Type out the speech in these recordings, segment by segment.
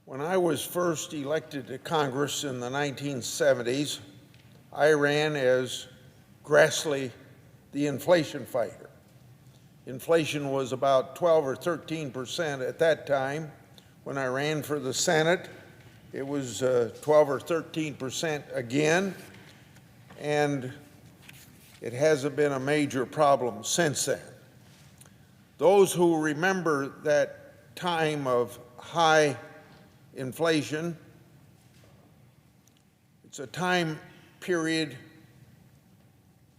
When I was first elected to Congress in the 1970s, I ran as Grassley, the inflation fighter. Inflation was about 12 or 13% at that time. When I ran for the Senate, it was 12 or 13% again, and it hasn't been a major problem since then. Those who remember that time of high inflation, it's a time period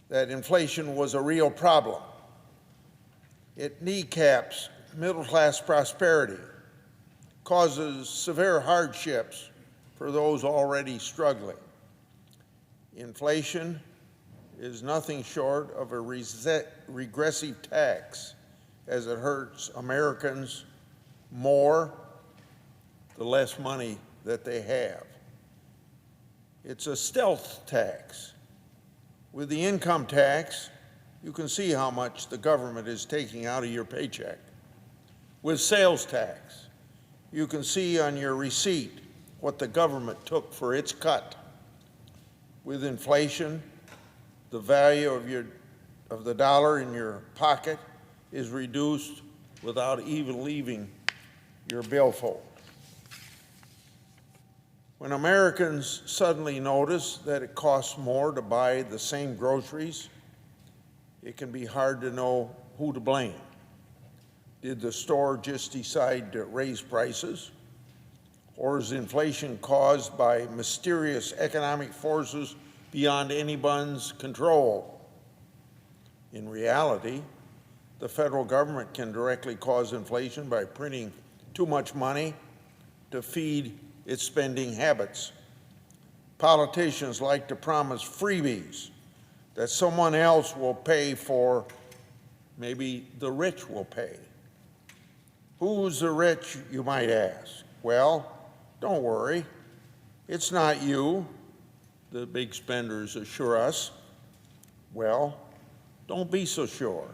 that inflation was a real problem. It kneecaps middle-class prosperity, causes severe hardships for those already struggling. Inflation is nothing short of a regressive tax, as it hurts Americans more the less money that they have. It's a stealth tax. With the income tax, you can see how much the government is taking out of your paycheck. With sales tax, you can see on your receipt what the government took for its cut. With inflation, the value of the dollar in your pocket is reduced without even leaving your billfold. When Americans suddenly notice that it costs more to buy the same groceries, it can be hard to know who to blame. Did the store just decide to raise prices? Or is inflation caused by mysterious economic forces beyond anyone's control? In reality, the federal government can directly cause inflation by printing too much money to feed its spending habits. Politicians like to promise freebies that someone else will pay for. Maybe the rich will pay. Who's the rich, you might ask? Well, don't worry. It's not you, the big spenders assure us. Well, don't be so sure.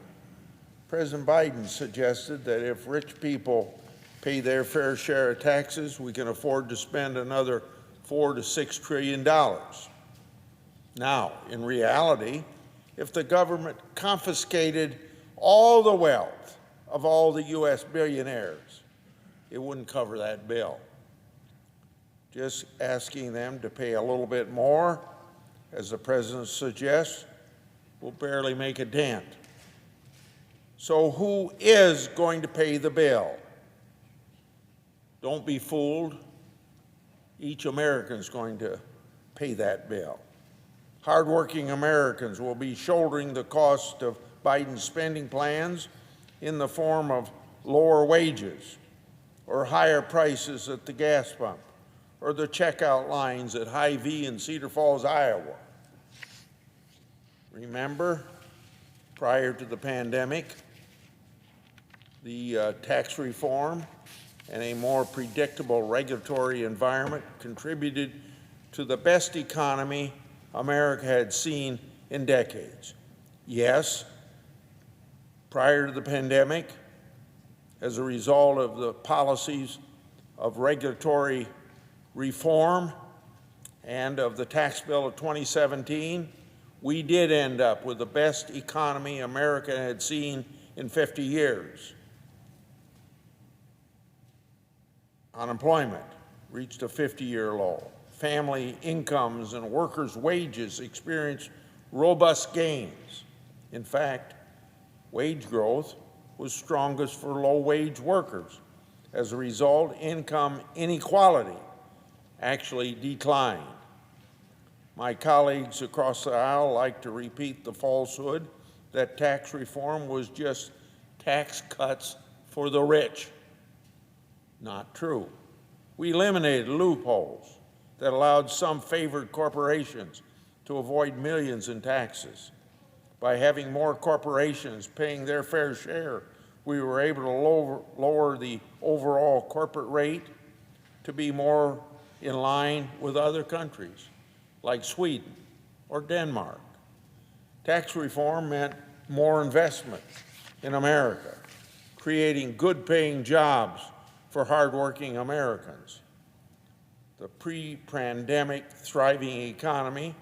President Biden suggested that if rich people pay their fair share of taxes, we can afford to spend another $4 to $6 trillion. Now, in reality, if the government confiscated all the wealth of all the U.S. billionaires, it wouldn't cover that bill. Just asking them to pay a little bit more, as the president suggests, will barely make a dent. So who is going to pay the bill? Don't be fooled. Each American is going to pay that bill. Hardworking Americans will be shouldering the cost of Biden's spending plans in the form of lower wages or higher prices at the gas pump or the checkout lines at Hy-Vee in Cedar Falls, Iowa. Remember, prior to the pandemic, the tax reform and a more predictable regulatory environment contributed to the best economy America had seen in decades. Yes, prior to the pandemic, as a result of the policies of regulatory reform and of the tax bill of 2017, we did end up with the best economy America had seen in 50 years. Unemployment reached a 50-year low. Family incomes and workers' wages experienced robust gains. In fact, wage growth was strongest for low-wage workers. As a result, income inequality actually declined. My colleagues across the aisle like to repeat the falsehood that tax reform was just tax cuts for the rich. Not true. We eliminated loopholes that allowed some favored corporations to avoid millions in taxes. By having more corporations paying their fair share, we were able to lower the overall corporate rate to be more in line with other countries like Sweden or Denmark. Tax reform meant more investment in America, creating good-paying jobs for hardworking Americans. The pre-pandemic thriving economy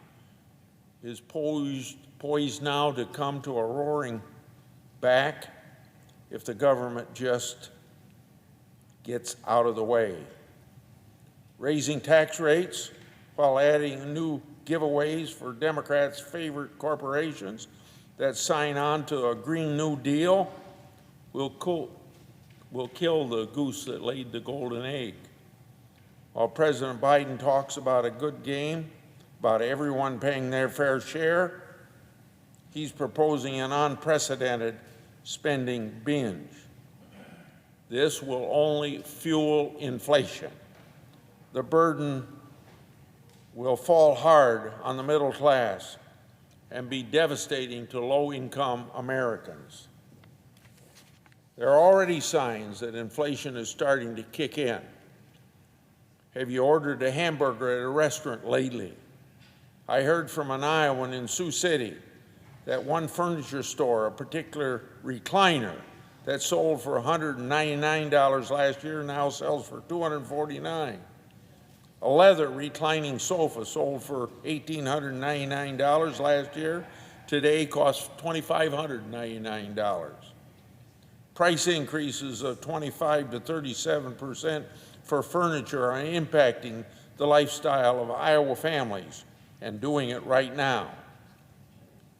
is poised now to come to a roaring back if the government just gets out of the way. Raising tax rates while adding new giveaways for Democrats' favorite corporations that sign on to a Green New Deal will kill the goose that laid the golden egg. While President Biden talks about a good game, about everyone paying their fair share, he's proposing an unprecedented spending binge. This will only fuel inflation. The burden will fall hard on the middle class and be devastating to low-income Americans. There are already signs that inflation is starting to kick in. Have you ordered a hamburger at a restaurant lately? I heard from an Iowan in Sioux City that one furniture store, a particular recliner that sold for $199 last year, now sells for $249. A leather reclining sofa sold for $1,899 last year, today costs $2,599. Price increases of 25 to 37% for furniture are impacting the lifestyle of Iowa families, and doing it right now.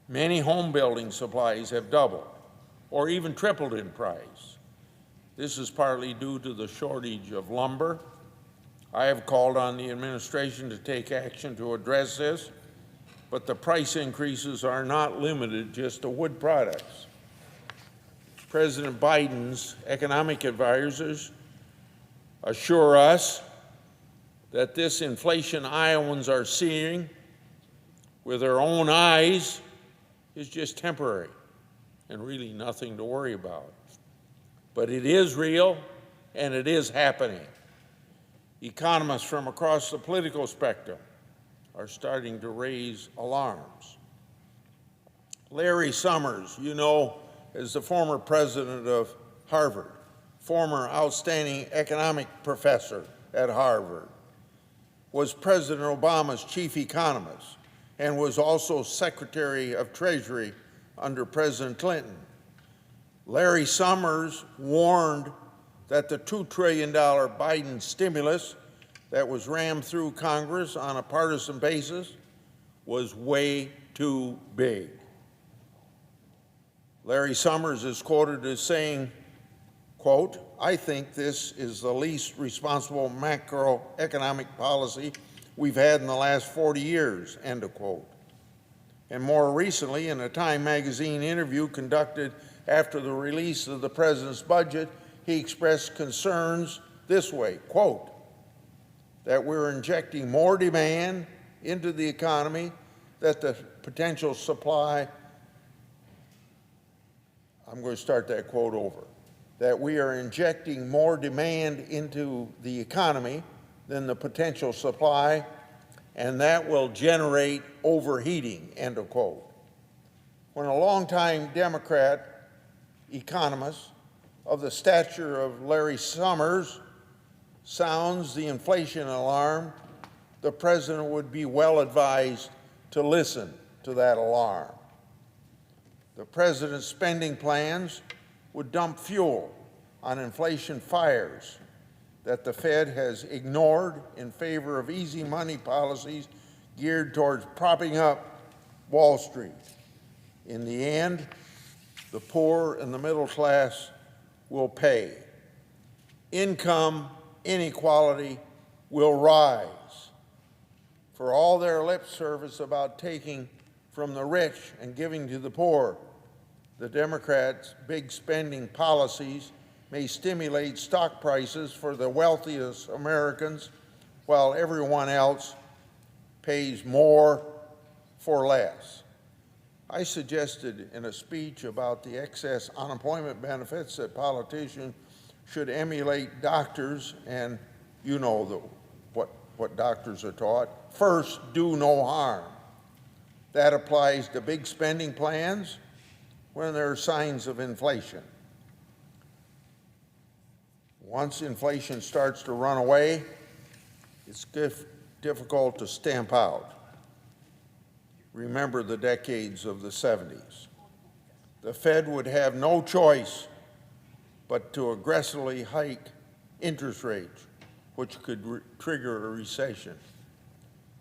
Many home building supplies have doubled or even tripled in price. This is partly due to the shortage of lumber. I have called on the administration to take action to address this, but the price increases are not limited just to wood products. President Biden's economic advisors assure us that this inflation Iowans are seeing with their own eyes is just temporary and really nothing to worry about. But it is real and it is happening. Economists from across the political spectrum are starting to raise alarms. Larry Summers, you know, as the former president of Harvard, former outstanding economic professor at Harvard, was President Obama's chief economist and was also Secretary of Treasury under President Clinton. Larry Summers warned that the $2 trillion Biden stimulus that was rammed through Congress on a partisan basis was way too big. Larry Summers is quoted as saying, quote, "I think this is the least responsible macroeconomic policy we've had in the last 40 years, end of quote. And more recently, in a Time magazine interview conducted after the release of the president's budget, he expressed concerns this way, quote, that we're injecting more demand into the economy, that the potential supply, I'm going to start that quote over, that we are injecting more demand into the economy than the potential supply, and that will generate overheating, end of quote. When a longtime Democrat economist of the stature of Larry Summers sounds the inflation alarm, the president would be well advised to listen to that alarm. The president's spending plans would dump fuel on inflation fires that the Fed has ignored in favor of easy money policies geared towards propping up Wall Street. In the end, the poor and the middle class will pay. Income inequality will rise. For all their lip service about taking from the rich and giving to the poor, the Democrats' big spending policies may stimulate stock prices for the wealthiest Americans while everyone else pays more for less. I suggested in a speech about the excess unemployment benefits that politicians should emulate doctors, and you know what doctors are taught. First, do no harm. That applies to big spending plans when there are signs of inflation. Once inflation starts to run away, It's difficult to stamp out. Remember the decades of the 70s. The Fed would have no choice but to aggressively hike interest rates, which could trigger a recession.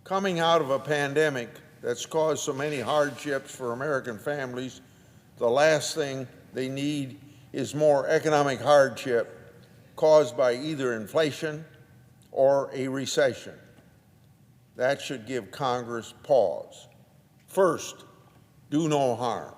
Coming out of a pandemic that's caused so many hardships for American families, the last thing they need is more economic hardship caused by either inflation or a recession. That should give Congress pause. First, do no harm.